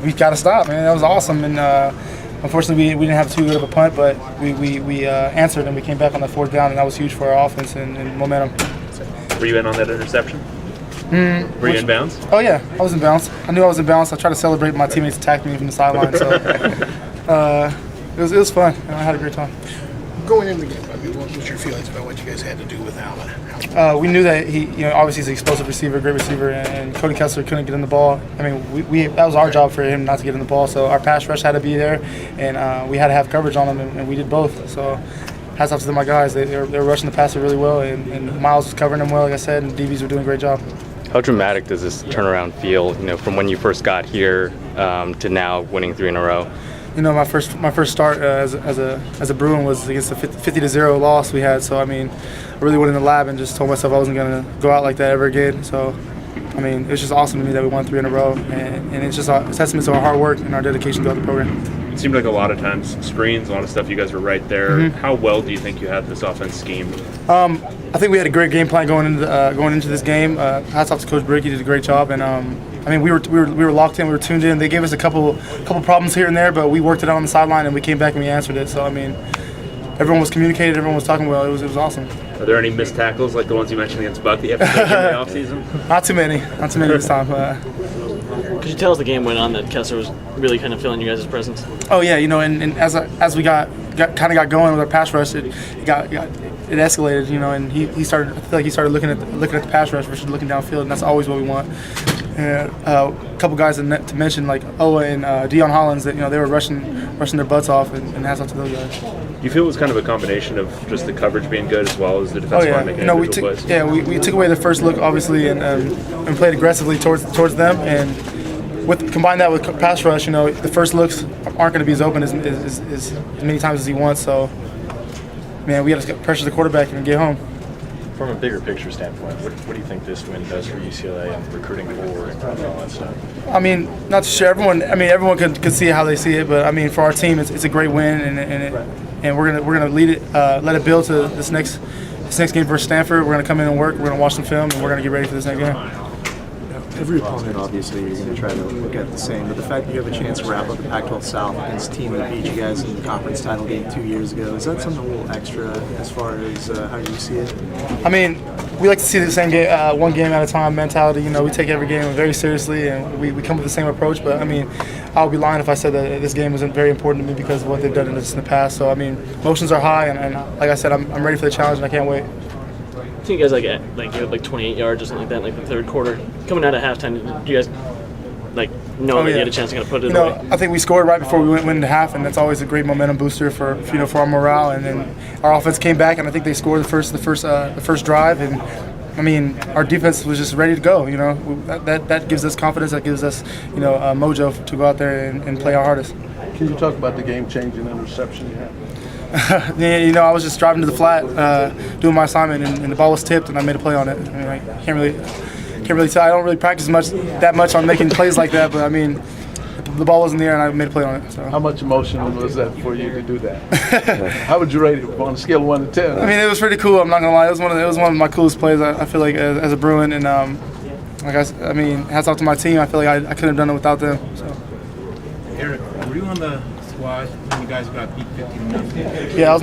we got to stop, man. That was awesome, and unfortunately we didn't have too good of a punt, but we answered and we came back on the fourth down, and that was huge for our offense and momentum. Were you in on that interception? Were you in bounds? Oh yeah, I was in bounds. I knew I was in bounds. I tried to celebrate. My teammates attacked me from the sideline, so it was fun. I had a great time. Going into the game, what was your feelings about what you guys had to do with Allen? We knew that he, obviously he's an explosive receiver, great receiver, and Cody Kessler couldn't get in the ball. I mean, that was our job for him not to get in the ball. So our pass rush had to be there, and we had to have coverage on him, and we did both. So hats off to my guys. They were rushing the passer really well, and Miles was covering them well, like I said, and DBs were doing a great job. How dramatic does this turnaround feel? From when you first got here to now winning 3 in a row. My first start as a Bruin was against a 50-0 loss we had. So I really went in the lab and just told myself I wasn't going to go out like that ever again. So it was just awesome to me that we won 3 in a row, and it's just a testament to our hard work and our dedication throughout the program. It seemed like a lot of times screens, a lot of stuff. You guys were right there. Mm-hmm. How well do you think you had this offense schemed? I think we had a great game plan going into this game. Hats off to Coach Brick; he did a great job, and we were locked in, we were tuned in. They gave us a couple problems here and there, but we worked it out on the sideline, and we came back and we answered it. So everyone was communicated, everyone was talking well. It was awesome. Are there any missed tackles like the ones you mentioned against Buck that you have to take in the offseason? Not too many this time. Could you tell as the game went on that Kessler was really kind of feeling you guys' presence? Oh yeah, and as we got going with our pass rush, it escalated, and he started. I feel like he started looking at the pass rush versus looking downfield, and that's always what we want. And a couple guys to mention, like Oa and Deion Hollins, that they were rushing their butts off, and hats off to those guys. Do you feel it was kind of a combination of just the coverage being good as well as the defensive line making individual plays? Yeah, we took away the first look obviously and played aggressively towards them, and combine that with pass rush, the first looks aren't going to be as open as many times as he wants. So, man, we got to pressure the quarterback and get home. From a bigger picture standpoint, what do you think this win does for UCLA and recruiting core and all that stuff? Not to share everyone could see it how they see it, but for our team, it's a great win, and we're gonna lead it, let it build to this next game versus Stanford. We're gonna come in and work. We're gonna watch some film, and we're gonna get ready for this next game. Every opponent, obviously, you're going to try to look at the same, but the fact that you have a chance to wrap up the Pac-12 South against a team that beat you guys in the conference title game 2 years ago, is that something a little extra as far as how you see it? We like to see the same game, one game at a time mentality. We take every game very seriously, and we come with the same approach. But I would be lying if I said that this game isn't very important to me because of what they've done in the past. So emotions are high, and like I said, I'm ready for the challenge, and I can't wait. I think you guys you had 28 yards or something like that in the third quarter. Coming out of halftime, did you guys know that you had a chance to put it away? I think we scored right before we went into half, and that's always a great momentum booster for our morale. And then our offense came back, and I think they scored the first drive, and our defense was just ready to go. That gives us confidence. That gives us mojo to go out there and play our hardest. Can you talk about the game-changing interception you had? I was just driving to the flat, doing my assignment, and the ball was tipped, and I made a play on it. I can't really tell. I don't really practice that much on making plays like that, but the ball was in the air, and I made a play on it. So. How much emotion was that for you to do that? How would you rate it on a scale of 1 to 10? It was pretty cool. I'm not gonna lie. It was one of my coolest plays. I feel like as a Bruin, and hats off to my team. I feel like I couldn't have done it without them. So. Eric, were you on the squad when you guys got beat 15-0? Yeah, I was.